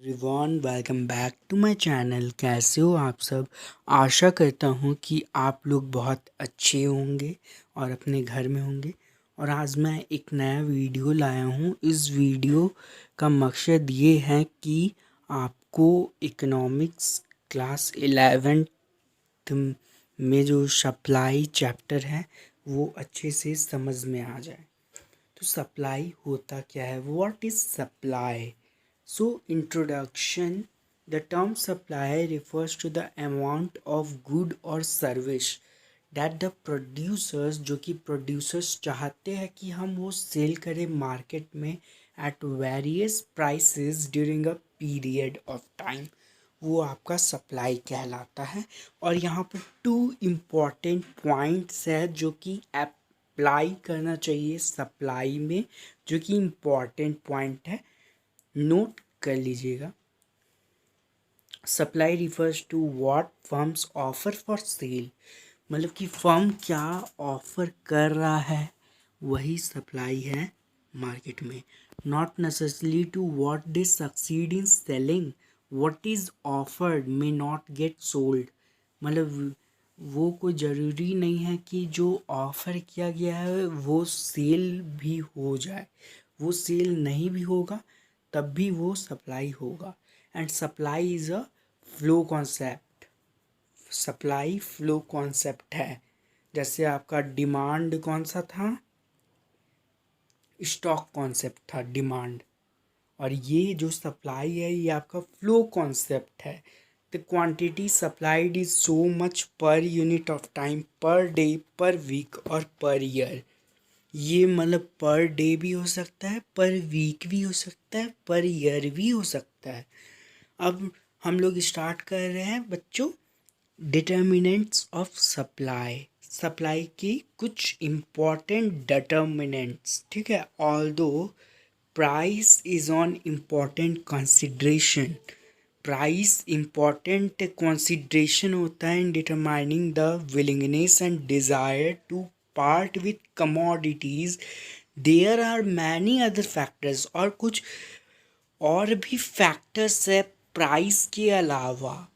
Everyone welcome back to my channel. कैसे हो आप सब। आशा करता हूँ कि आप लोग बहुत अच्छे होंगे और अपने घर में होंगे। और आज मैं एक नया वीडियो लाया हूँ। इस वीडियो का मकसद ये है कि आपको इकोनॉमिक्स क्लास 11th में जो सप्लाई चैप्टर है वो अच्छे से समझ में आ जाए। तो सप्लाई होता क्या है, what is supply. So, introduction. The term supply refers to the amount of good or service that the producers, जो कि producers चाहते हैं कि हम वो सेल करें मार्केट में at various prices during a period of time, वो आपका सप्लाई कहलाता है। और यहाँ पर टू इम्पॉर्टेंट पॉइंट्स है जो कि अप्लाई करना चाहिए सप्लाई में, जो कि इम्पॉर्टेंट पॉइंट है, नोट कर लीजिएगा। Supply refers to what firms offer for sale, मतलब कि फर्म क्या ऑफर कर रहा है वही सप्लाई है मार्केट में। Not necessarily to what they succeed in selling, what is offered may not get sold, मतलब वो कोई ज़रूरी नहीं है कि जो ऑफ़र किया गया है वो सेल भी हो जाए। वो सेल नहीं भी होगा तब भी वो सप्लाई होगा। And supply is a flow concept. Supply flow concept है। जैसे आपका डिमांड कौन सा था, स्टॉक कॉन्सेप्ट था डिमांड। और ये जो सप्लाई है ये आपका फ्लो कॉन्सेप्ट है। The quantity supplied is so much per unit of time, per day, per week और पर ईयर। ये मतलब पर डे भी हो सकता है, पर वीक भी हो सकता है, पर ईयर भी हो सकता है। अब हम लोग स्टार्ट कर रहे हैं बच्चों, डिटर्मिनेंट्स ऑफ सप्लाई। सप्लाई की कुछ इम्पॉर्टेंट डिटर्मिनेंट्स, ठीक है। Although price is on important consideration, price important consideration होता है in determining the willingness and desire to part with commodities. There are many other factors, और कुछ और भी फैक्टर्स है प्राइस के अलावा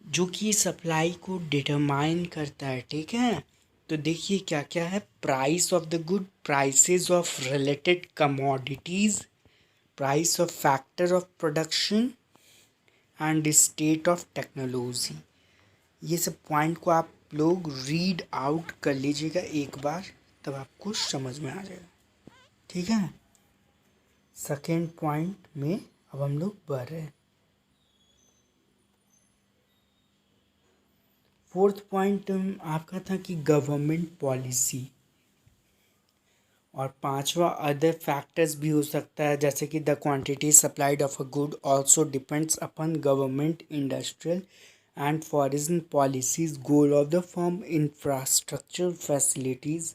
जो कि सप्लाई को डिटरमाइन करता है, ठीक है। तो देखिए क्या क्या है। Price of the good, prices of related commodities, price of factor of production and state of technology. ये सब पॉइंट को आप लोग रीड आउट कर लीजिएगा एक बार, तब आपको समझ में आ जाएगा, ठीक है। सेकेंड पॉइंट में अब हम लोग बढ़ रहे हैं। फोर्थ पॉइंट आपका था कि गवर्नमेंट पॉलिसी। और पांचवा अदर फैक्टर्स भी हो सकता है, जैसे कि the quantity supplied of a good also depends upon government industrial and foreign policies, goal of the firm, infrastructure facilities,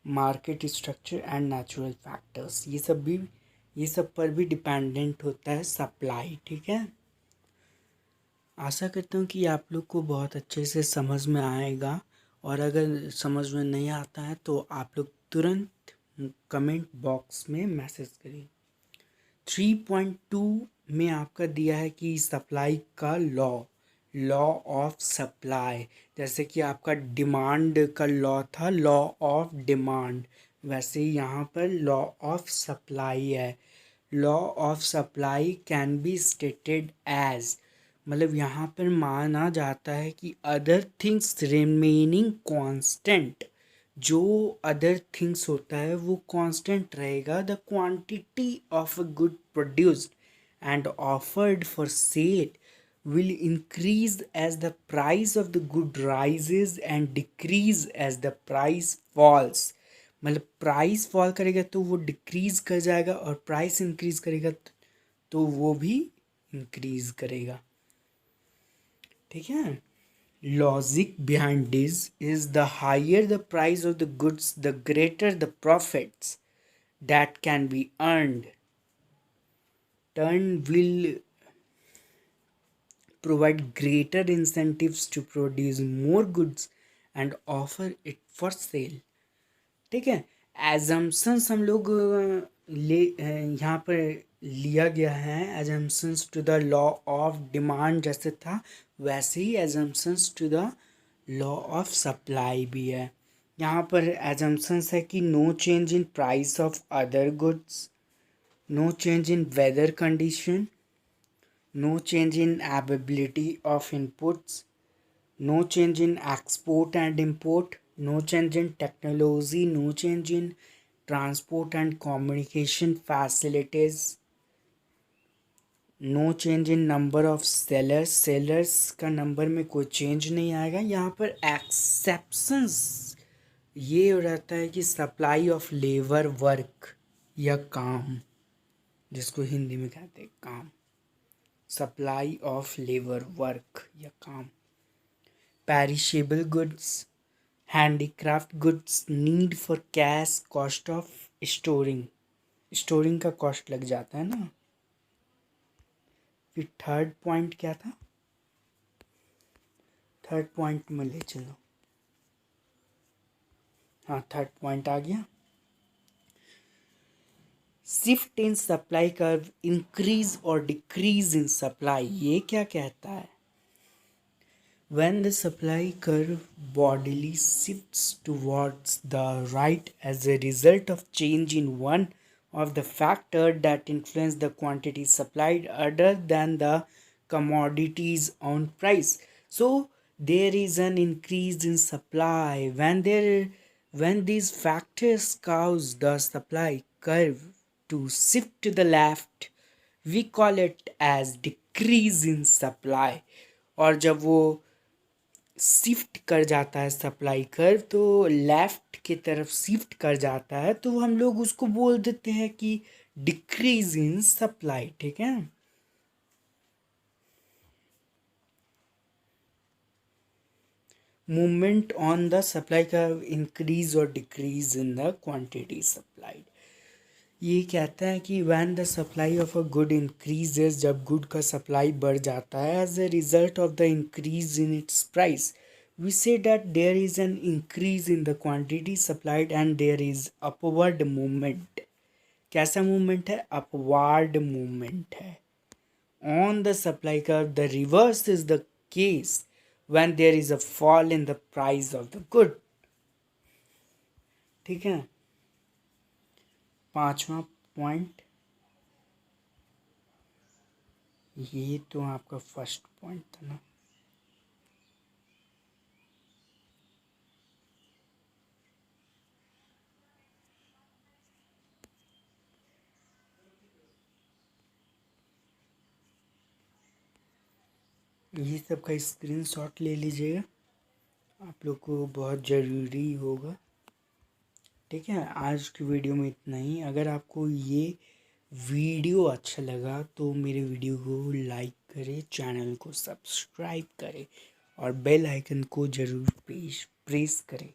market structure and natural factors. ये सब पर भी डिपेंडेंट होता है सप्लाई, ठीक है। आशा करता हूँ कि आप लोग को बहुत अच्छे से समझ में आएगा। और अगर समझ में नहीं आता है तो आप लोग तुरंत कमेंट बॉक्स में मैसेज करिए। 3.2 में आपका दिया है कि सप्लाई का लॉ ऑफ सप्लाई। जैसे कि आपका डिमांड का लॉ था, लॉ ऑफ डिमांड, वैसे ही यहाँ पर लॉ ऑफ सप्लाई है। Law of supply can be stated as, मतलब यहाँ पर माना जाता है कि अदर थिंग्स रिमेनिंग कांस्टेंट, जो अदर थिंग्स होता है वो कांस्टेंट रहेगा, the quantity of a good produced and offered for sale will increase as the price of the good rises and decrease as the price falls। मतलब price fall करेगा तो वो decrease कर जाएगा, और प्राइस इंक्रीज करेगा तो वो भी इंक्रीज करेगा, ठीक है। Logic behind this is the higher the price of the goods the greater the profits that can be earned. Turn will provide greater incentives to produce more goods and offer it for sale, ठीक है। Assumptions हम लोग यहाँ पर लिया गया है assumptions to the law of demand जैसे था, वैसे ही assumptions to the law of supply भी है। यहाँ पर एजम्पशंस है कि no change in price of other goods, no change in weather condition, no change in availability of inputs, no change in export and import, no change in technology, no change in transport and communication facilities, no change in number of sellers, sellers का number में कोई change नहीं आएगा। यहाँ पर exceptions ये रहता है कि सप्लाई ऑफ लेबर वर्क या काम, जिसको हिंदी में कहते हैं काम, सप्लाई ऑफ लेबर वर्क या काम। perishable goods, handicraft goods, need for cash, cost of storing का कॉस्ट लग जाता है ना। फिर थर्ड पॉइंट क्या था, थर्ड पॉइंट में ले चलो। हाँ, थर्ड पॉइंट आ गया। Shift in supply curve, increase और डिक्रीज इन सप्लाई, ये क्या कहता है? When the supply curve bodily shifts towards the right as a result of change in one of the factors that influence the quantity supplied other than the commodity's own price. So there is an increase in supply when these factors cause the supply curve to shift to the left, we call it as decrease in supply. और जब वो shift कर जाता है supply curve, तो left की तरफ shift कर जाता है, तो हम लोग उसको बोल देते हैं कि डिक्रीज इन सप्लाई। ठीक है, movement on the supply curve, increase और decrease in the quantity supplied. ये कहता है कि when the supply of a good increases, जब गुड का सप्लाई बढ़ जाता है as a result of the increase in its price, we say that there is an increase in the quantity supplied and there is upward movement। कैसा movement है? Upward movement है on the supply curve। the reverse is the case when there is a fall in the price of the good। ठीक है, पांचवा point, ये तो आपका first point था ना। ये सब का स्क्रीनशॉट ले लीजिएगा, आप लोग को बहुत ज़रूरी होगा। ठीक है, आज की वीडियो में इतना ही। अगर आपको ये वीडियो अच्छा लगा तो मेरे वीडियो को लाइक करें, चैनल को सब्सक्राइब करें और बेल आइकन को ज़रूर प्रेस करें।